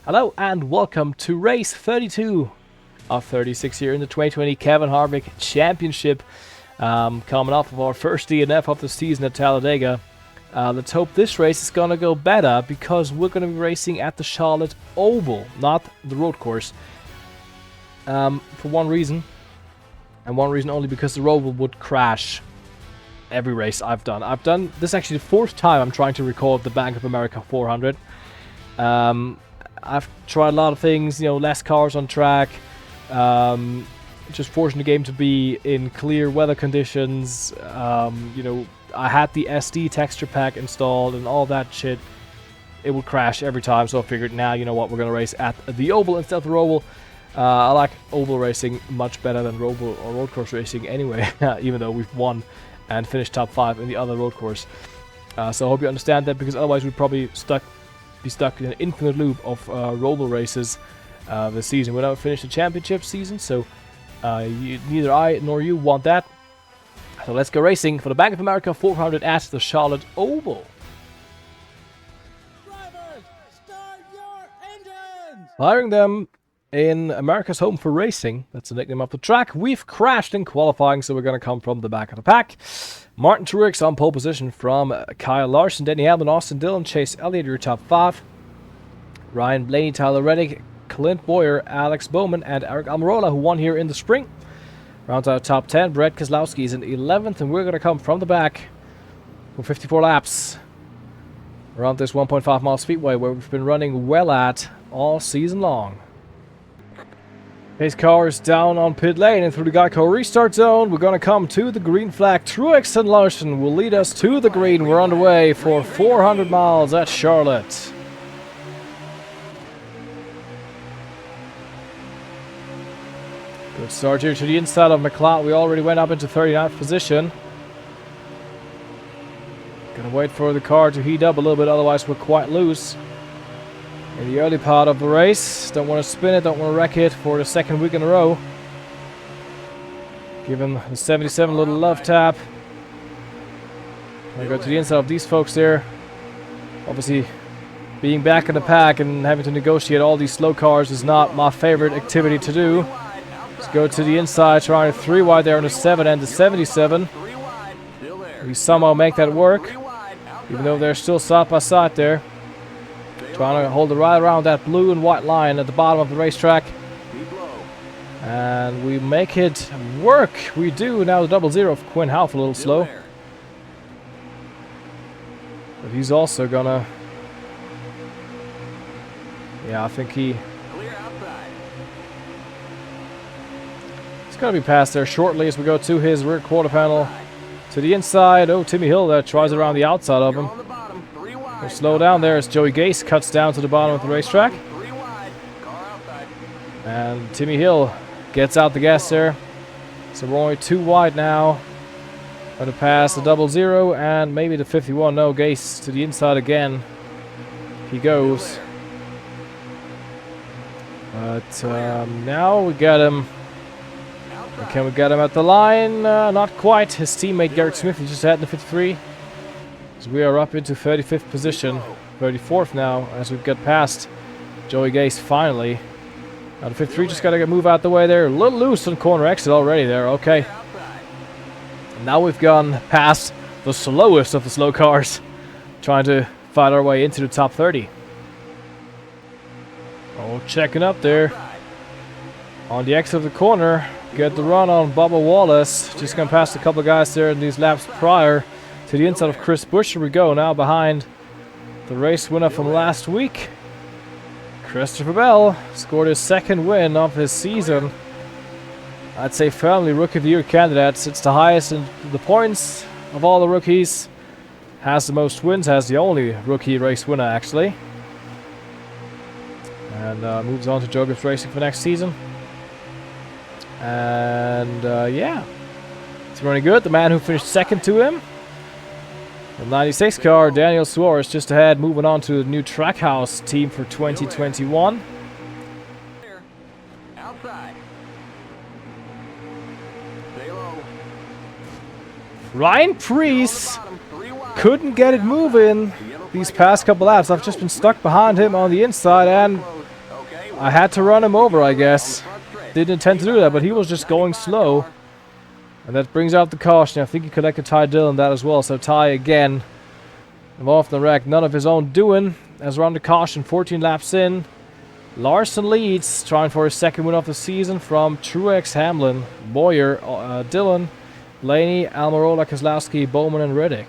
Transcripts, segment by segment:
Hello and welcome to race 32 of 36 here in the 2020 Kevin Harvick Championship. Coming off of our first DNF of the season at Talladega. Let's hope this race is going to go better because we're going to be racing at the Charlotte Oval, not the road course. For one reason, and one reason only, because the Oval would crash every race I've done. I've done this actually the fourth time I'm trying to record the Bank of America 400. I've tried a lot of things, less cars on track, just forcing the game to be in clear weather conditions. I had the SD texture pack installed and all that shit. It would crash every time, so I figured, now you know what, we're gonna race at the Oval instead of the Oval. I like Oval racing much better than Oval or road course racing anyway, even though we've won and finished top 5 in the other road course. So I hope you understand that, because otherwise we'd probably be stuck in an infinite loop of Oval races this season. We'll never finish the championship season, so neither I nor you want that. So let's go racing for the Bank of America 400 at the Charlotte Oval. Drivers, start your engines! Firing them in America's home for racing. That's the nickname of the track. We've crashed in qualifying, so we're going to come from the back of the pack. Martin Truex on pole position from Kyle Larson, Denny Hamlin, Austin Dillon, Chase Elliott, your top 5. Ryan Blaney, Tyler Reddick, Clint Boyer, Alex Bowman, and Eric Almirola, who won here in the spring. Rounds out top 10. Brett Keselowski is in 11th, and we're going to come from the back for 54 laps around this 1.5 mile speedway where we've been running well at all season long. Pace car is down on pit lane and through the Geico restart zone. We're going to come to the green flag. Truex and Larson will lead us to the green. We're on the way for 400 miles at Charlotte. Good start here to the inside of McLeod. We already went up into 39th position. Gonna wait for the car to heat up a little bit, otherwise we're quite loose in the early part of the race. Don't want to spin it, don't want to wreck it for the second week in a row. Give him the 77 little love tap. I go to the inside of these folks there. Obviously, being back in the pack and having to negotiate all these slow cars is not my favorite activity to do. Let's go to the inside, trying to 3 wide there on the 7 and the 77. We somehow make that work, even though they're still side by side there. Trying to hold it right around that blue and white line at the bottom of the racetrack. And we make it work. We do. Now the 0-0 of Quinn Half a little slow. But he's also gonna... Yeah, I think he's going to be passed there shortly as we go to his rear quarter panel. To the inside. Oh, Timmy Hill there tries around the outside of him. We'll slow down there as Joey Gase cuts down to the bottom of the racetrack. And Timmy Hill gets out the gas there. So we're only 2 wide now. Going to pass the 0-0 and maybe the 51. No, Gase to the inside again. He goes. But now we got him. Can we get him at the line? Not quite. His teammate Garrett Smith is just ahead in the 53. So we are up into 35th position. 34th now as we get past Joey Gase finally. Now the 53 just got to move out the way there. A little loose on corner exit already there. Okay. Now we've gone past the slowest of the slow cars. Trying to fight our way into the top 30. Oh, checking up there. On the exit of the corner. Get the run on Bubba Wallace. Just going to pass a couple of guys there in these laps prior to the inside of Chris Busch. Here we go. Now behind the race winner from last week. Christopher Bell scored his 2nd win of his season. I'd say firmly Rookie of the Year candidates. It's the highest in the points of all the rookies. Has the most wins. Has the only rookie race winner actually. And moves on to Joe Gibbs Racing for next season. And yeah, it's running good. The man who finished 2nd to him, the 96 car, Daniel Suarez, just ahead, moving on to the new Trackhouse team for 2021. Ryan Preece couldn't get it moving these past couple laps. I've just been stuck behind him on the inside, and I had to run him over, I guess. Didn't intend to do that, but he was just going slow. And that brings out the caution. I think he collected Ty Dillon that as well. So Ty again involved in the wreck. None of his own doing. As we're on the caution, 14 laps in. Larson leads, trying for his second win of the season from Truex, Hamlin, Boyer, Dillon, Blaney, Almirola, Keselowski, Bowman, and Reddick.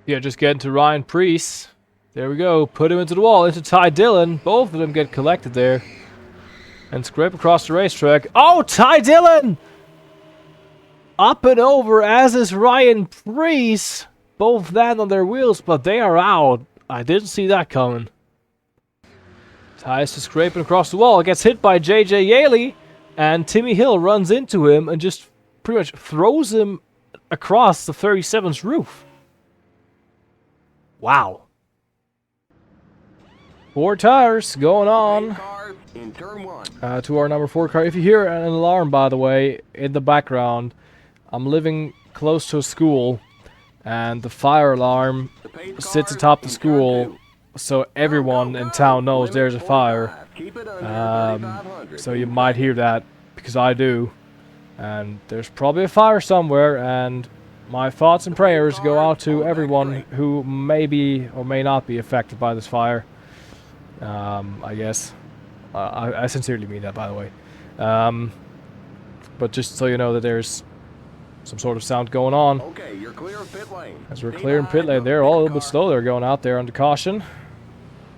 Yeah, just getting to Ryan Preece. There we go. Put him into the wall, into Ty Dillon. Both of them get collected there. And scrape across the racetrack. Oh, Ty Dillon! Up and over, as is Ryan Preece. Both land on their wheels, but they are out. I didn't see that coming. Ty is just scraping across the wall. Gets hit by J.J. Yaley. And Timmy Hill runs into him and just pretty much throws him across the 37's roof. Wow. 4 tires going on to our number 4 car. If you hear an alarm, by the way, in the background, I'm living close to a school, and the fire alarm sits atop the school, so everyone in town knows there's a fire. So you might hear that, because I do. And there's probably a fire somewhere, and my thoughts and prayers go out to everyone who may be or may not be affected by this fire. I guess. I sincerely mean that, by the way. But just so you know that there's some sort of sound going on. Okay, you're clear of pit lane. As we're clearing pit lane, they're all a little bit slow. They're going out there under caution.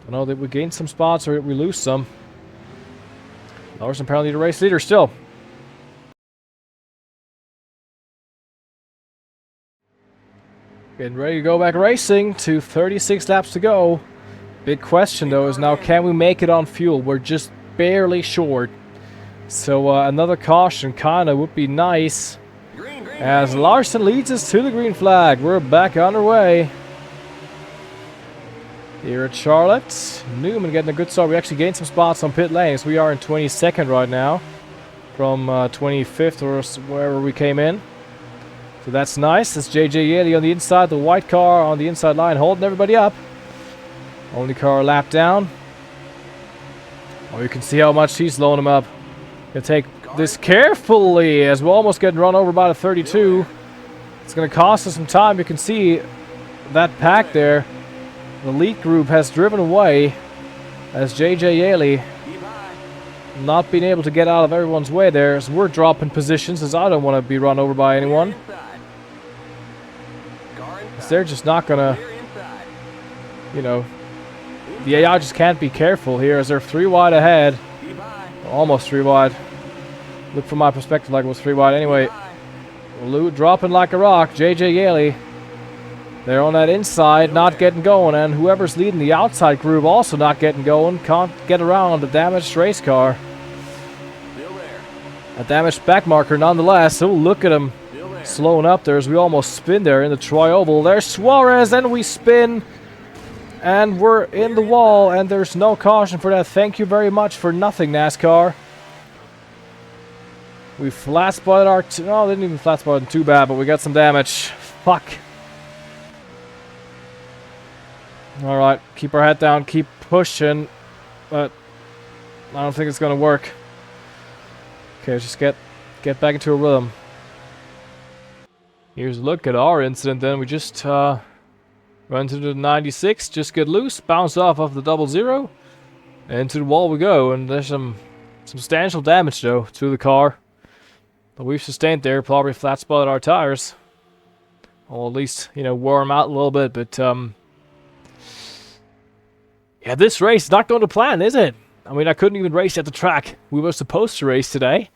I know that we gain some spots or we lose some. Larson apparently the race leader still. Getting ready to go back racing to 36 laps to go. Big question though is now, can we make it on fuel? We're just barely short. So another caution kinda would be nice. As Larson leads us to the green flag. We're back underway. Here at Charlotte. Newman getting a good start. We actually gained some spots on pit lanes. We are in 22nd right now. From 25th or wherever we came in. So that's nice. That's JJ Yaley on the inside. The white car on the inside line holding everybody up. Only car a lap down. Oh, you can see how much he's slowing him up. Gonna take this carefully as we're almost getting run over by the 32. It's gonna cost us some time. You can see that pack there. The lead group has driven away as JJ Yaley not being able to get out of everyone's way there. As we're dropping positions as I don't want to be run over by anyone. As they're just not gonna, you know, the AI just can't be careful here as they're 3 wide ahead. Almost 3 wide. Look from my perspective like it was 3 wide anyway. Lou dropping like a rock. JJ Yaley. They're on that inside, not getting going. And whoever's leading the outside group also not getting going. Can't get around the damaged race car. A damaged back marker nonetheless. So look at him slowing up there as we almost spin there in the Troy Oval. There's Suarez and we spin. And we're in the wall and there's no caution for that. Thank you very much for nothing, NASCAR. We flat spotted our... No, they didn't even flat spot it too bad, but we got some damage. Fuck. Alright, keep our head down, keep pushing. But I don't think it's going to work. Okay, let's just get back into a rhythm. Here's a look at our incident then. We just run to the 96, just get loose, bounce off of the 00. And to the wall we go. And there's some substantial damage though to the car. But we've sustained there, probably flat spotted our tires. Or at least, you know, wore them out a little bit, but yeah, this race is not going to plan, is it? I mean, I couldn't even race at the track we were supposed to race today.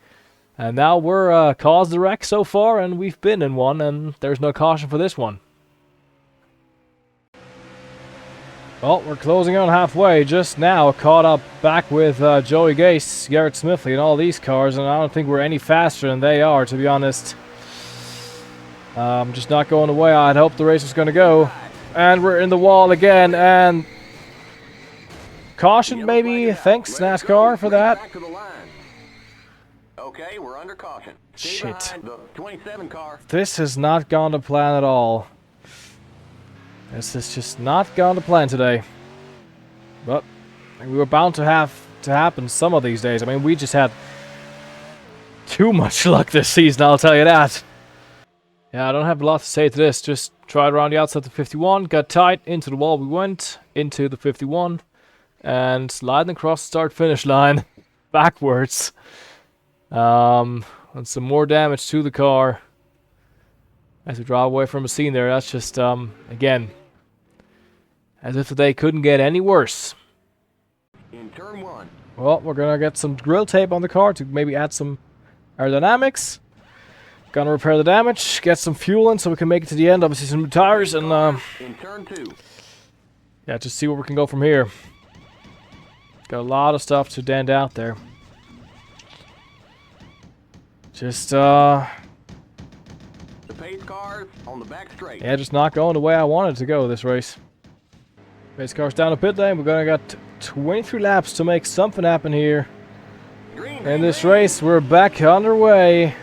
And now we're caused the wreck so far, and we've been in one, and there's no caution for this one. Well, we're closing on halfway. Just now caught up back with Joey Gase, Garrett Smithley, and all these cars, and I don't think we're any faster than they are, to be honest. Just not going the way I'd hoped the race was going to go. And we're in the wall again, and caution maybe. Thanks, NASCAR, for that. Okay, we're under caution. Shit. The 27 car. This has not gone to plan at all. This has just not gone to plan today. But And we were bound to have to happen some of these days. I mean, we just had too much luck this season, I'll tell you that. Yeah, I don't have a lot to say to this. Just tried around the outside of 51, got tight, into the wall we went, into the 51, and sliding across the start-finish line backwards. And some more damage to the car as we drive away from a scene there. That's just, again, as if the day couldn't get any worse. In turn 1. Well, we're going to get some grill tape on the car to maybe add some aerodynamics. Gonna repair the damage, get some fuel in so we can make it to the end. Obviously some new tires and In turn 2. yeah, just see where we can go from here. Got a lot of stuff to dent out there. Just The pace cars on the back straight. yeah, just not going the way I wanted to go this race. Pace car's down to pit lane. We're gonna got 23 laps to make something happen here. Green, In this race, we're back underway.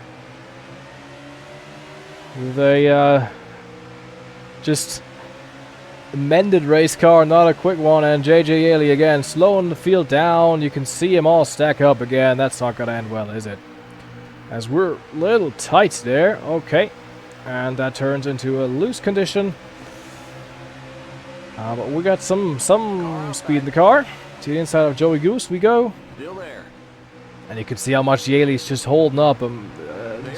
With a just amended race car, not a quick one, and JJ Yaley again slowing the field down. You can see him all stack up again. That's not going to end well, is it? As we're a little tight there. Okay. And that turns into a loose condition. But we got some speed in the car. To the inside of Joey Goose we go. Still there. And you can see how much Yaley's just holding up.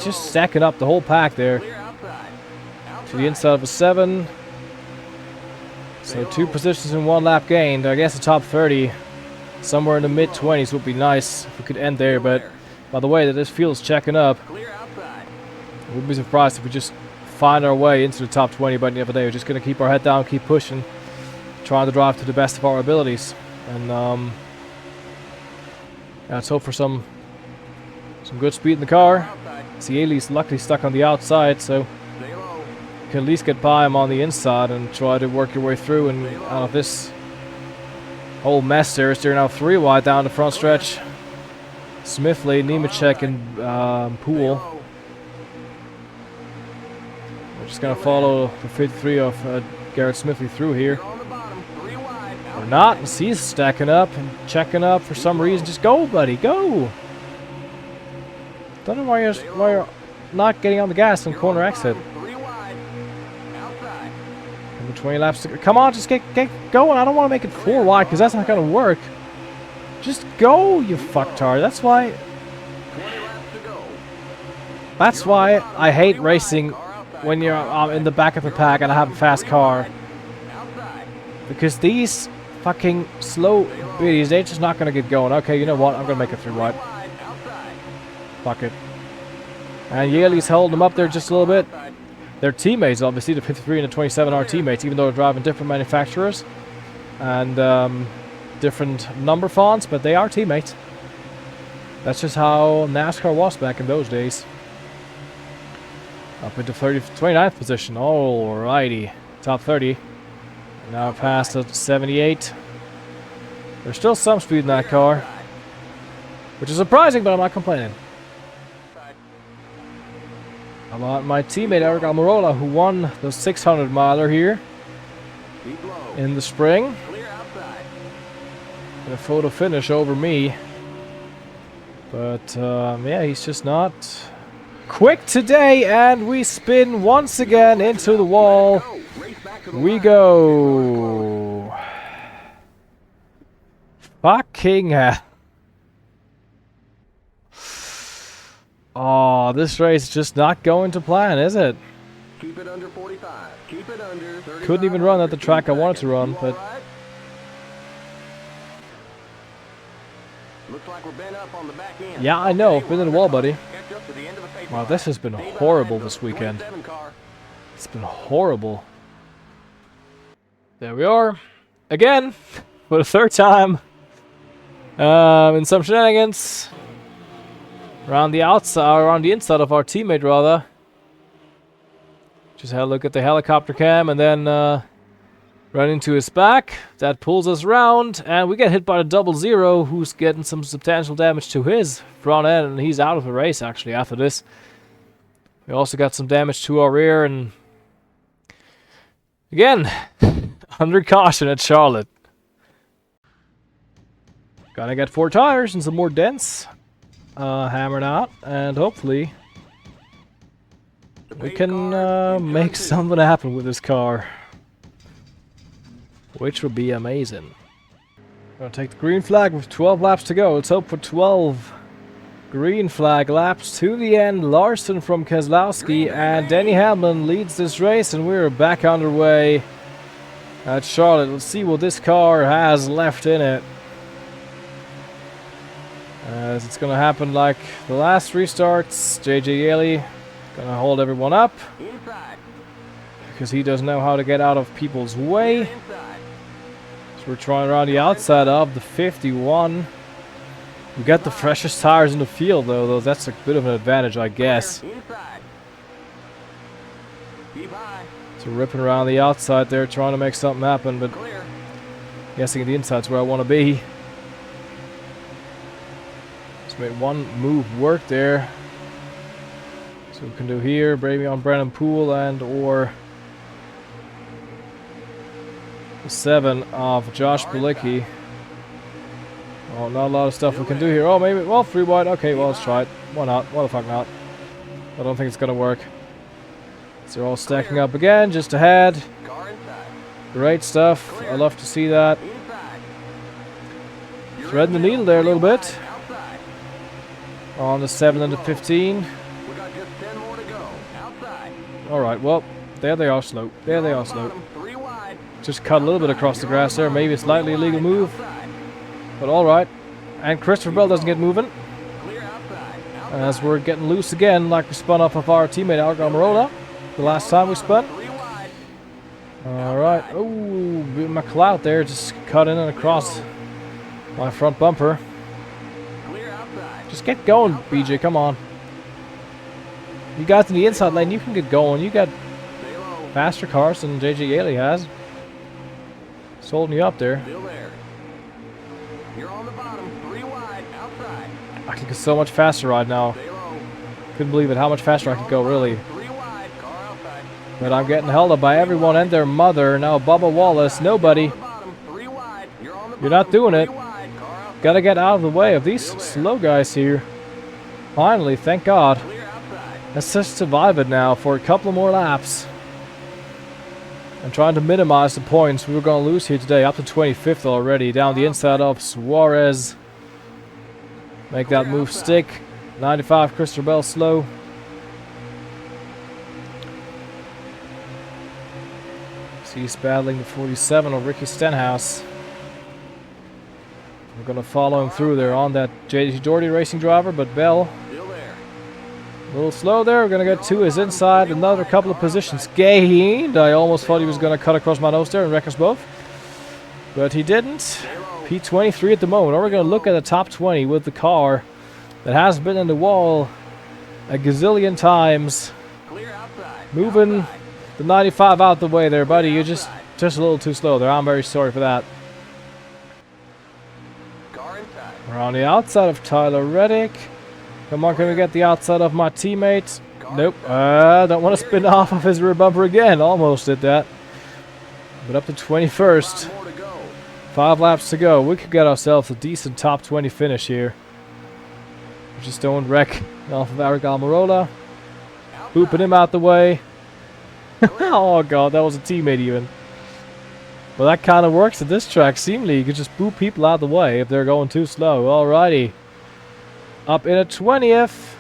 Just stacking up the whole pack there. Clear outside. To the inside of a 7. So 2 positions in 1 lap gained. I guess the top 30, somewhere in the mid-20s would be nice if we could end there. But by the way that this field's checking up, Clear outside. I wouldn't be surprised if we just find our way into the top 20 by the end of the day. We're just going to keep our head down, keep pushing, trying to drive to the best of our abilities. And yeah, let's hope for some good speed in the car. Outside. See, Ailey's luckily stuck on the outside, so Stay low. you can at least get by him on the inside and try to work your way through and out of this whole mess there. They're now 3 wide down the front stretch. Smithley, Nemechek, and Poole. Low. We're just going to follow the 53 of Garrett Smithley through here. On the bottom. 3 wide. Or not. He's stacking up and checking up for some reason. Just go, buddy. Go. Don't know why you're not getting on the gas on corner exit. 3 wide. Outside. And the 20 laps to go. Come on, just get going. I don't want to make it 4 wide because that's not going to work. Just go, you fucktard. That's why 20 laps to go. That's why I hate racing when you're in the back of the pack and I have a fast car. Outside. Because these fucking slow biddies, they're just not going to get going. Okay, you know what? I'm going to make it 3 wide. Wide. Outside. Fuck it. And Yaley's holding them up there just a little bit. They're teammates, obviously. The 53 and the 27 are teammates, even though they're driving different manufacturers. And different number fonts, but they are teammates. That's just how NASCAR was back in those days. Up into 29th position. Alrighty. Top 30. Now past at 78. There's still some speed in that car, which is surprising, but I'm not complaining. About my teammate Eric Almirola, who won the 600 miler here Keep low. in the spring. Clear outside. In a photo finish over me. But yeah, he's just not quick today, and we spin once again into the wall. Race back to the We line. go. Fucking hell. Oh, this race is just not going to plan, is it? Keep it under 45. Keep it under 35. Couldn't even run at the track I wanted to run, but looks like we're bent up on the back end. yeah, I know. Been in the wall, buddy. Catch up to the end of the paper Wow, line. this has been Stay horrible behind this the weekend. 27 car. It's been horrible. There we are. Again, for the 3rd time. In some shenanigans. Around the outside, around the inside of our teammate, rather. Just had a look at the helicopter cam and then run into his back. That pulls us around, and we get hit by the 00, who's getting some substantial damage to his front end, and he's out of the race, actually, after this. We also got some damage to our rear, and again, under caution at Charlotte. Gonna get 4 tires and some more dents hammered out, and hopefully we can make something happen with this car, which would be amazing. Gonna take the green flag with 12 laps to go. Let's hope for 12 green flag laps to the end. Larson from Keselowski and Denny Hamlin leads this race, and we're back underway at Charlotte. Let's see what this car has left in it, as it's gonna happen like the last restarts. JJ Yeley gonna hold everyone up because he doesn't know how to get out of people's way. So we're trying around the outside of the 51. We got the freshest tires in the field, though that's a bit of an advantage, I guess. So ripping around the outside there, trying to make something happen, but guessing the inside's where I want to be. Just made one move work there. So we can do here, maybe on Brennan Poole and or the 7 of Josh Bilicki. Oh, not a lot of stuff we can do here. Oh, maybe, well, 3 wide. Okay, well, let's try it. Why not? Why the fuck not? I don't think it's gonna work. So they're all stacking up again, just ahead. Great stuff. I love to see that. Threading the needle there a little bit. On the 7 and the 15. Alright, well, there they are slow. There they are slow. Just cut a little bit across the grass there. Maybe a slightly illegal move. But alright. And Christopher Bell doesn't get moving, as we're getting loose again, like we spun off of our teammate Alec Almirola the last time we spun. Alright. Oh, my clout there just cut in and across my front bumper. Just get going, BJ, come on. You guys in the inside lane, you can get going. You got faster cars than JJ Yeley has. Just holding you up there. I can go so much faster right now. Couldn't believe it, how much faster I could go, really. But I'm getting held up by everyone and their mother. Now Bubba Wallace, nobody. You're not doing it. Gotta get out of the way of these slow guys here. Finally, thank God. Let's just survive it now for a couple more laps. I'm trying to minimize the points we were going to lose here today. Up to 25th already. Down the inside of Suarez. Make that move stick. 95, Christopher Bell slow. So he's battling the 47 of Ricky Stenhouse. We're going to follow him through there on that JD Doherty racing driver, but Bell a little slow there. We're going to get to his inside. Another couple of positions gained. I almost thought he was going to cut across my nose there and wreck us both, but he didn't. P23 at the moment. Are we going to look at the top 20 with the car that has been in the wall a gazillion times? Moving the 95 out the way there, buddy. You're just a little too slow there. I'm very sorry for that. We're on the outside of Tyler Reddick. Come on, can we get the outside of my teammate? Nope. Don't want to spin off of his rear bumper again. Almost did that. But up to 21st. 5 laps to go. We could get ourselves a decent top 20 finish here. Just don't wreck off of Eric Almirola. Booping him out the way. Oh god, that was a teammate even. Well, that kind of works at this track. Seemingly, you could just boop people out the way if they're going too slow. Alrighty. Up in a 20th.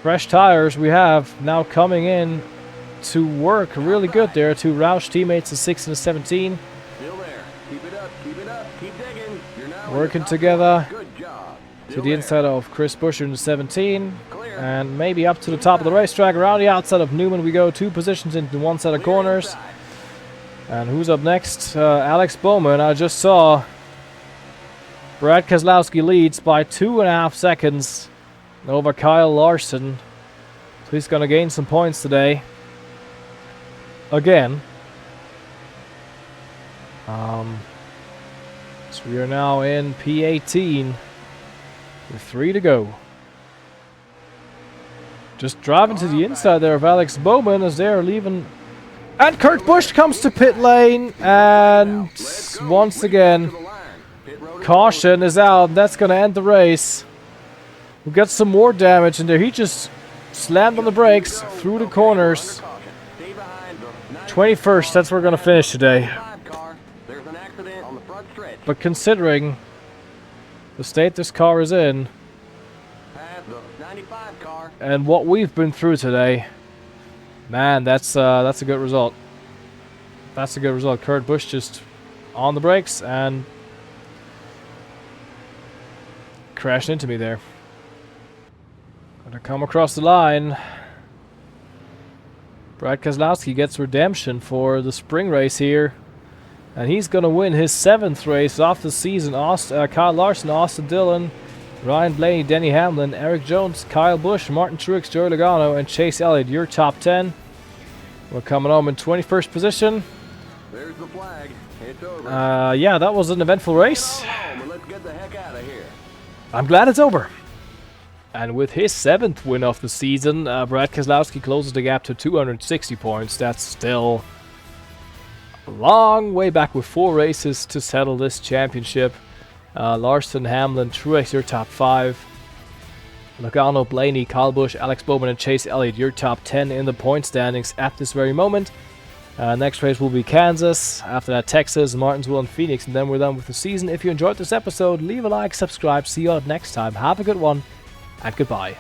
Fresh tires we have now coming in to work really good there. 2 Roush teammates, a 6 and a 17. Working together to the inside of Chris Buescher in the 17. And maybe up to the top of the racetrack. Around the outside of Newman we go. 2 positions into 1 set of corners. And who's up next? Alex Bowman. I just saw Brad Keselowski leads by 2.5 seconds over Kyle Larson. So he's going to gain some points today. Again. So we are now in P18 with 3 to go. Just driving to the inside there of Alex Bowman as they're leaving. And Kurt Busch comes to pit lane. And once again, Pit road is Caution is out. That's going to end the race. We've got some more damage in there. He just slammed on the brakes through the corners. 21st, that's where we're going to finish today. There's an accident on the front stretch. But considering the state this car is in Past the 95 car. and what we've been through today, man, that's a good result. That's a good result. Kurt Busch just on the brakes and crashed into me there. Gonna come across the line. Brad Keselowski gets redemption for the spring race here. And he's going to win his 7th race off the season. Kyle Larson, Austin Dillon, Ryan Blaney, Denny Hamlin, Eric Jones, Kyle Busch, Martin Truex, Joey Logano, and Chase Elliott. Your top 10. We're coming home in 21st position. There's the flag. It's over. Yeah, that was an eventful race. Home, and let's get the heck out of here. I'm glad it's over. And with his 7th win of the season, Brad Keselowski closes the gap to 260 points. That's still a long way back with 4 races to settle this championship. Larson, Hamlin, Truex, your top 5. Logano, Blaney, Kyle Busch, Alex Bowman, and Chase Elliott, your top 10 in the point standings at this very moment. Next race will be Kansas. After that, Texas, Martinsville, and Phoenix. And then we're done with the season. If you enjoyed this episode, leave a like, subscribe. See you all next time. Have a good one, and goodbye.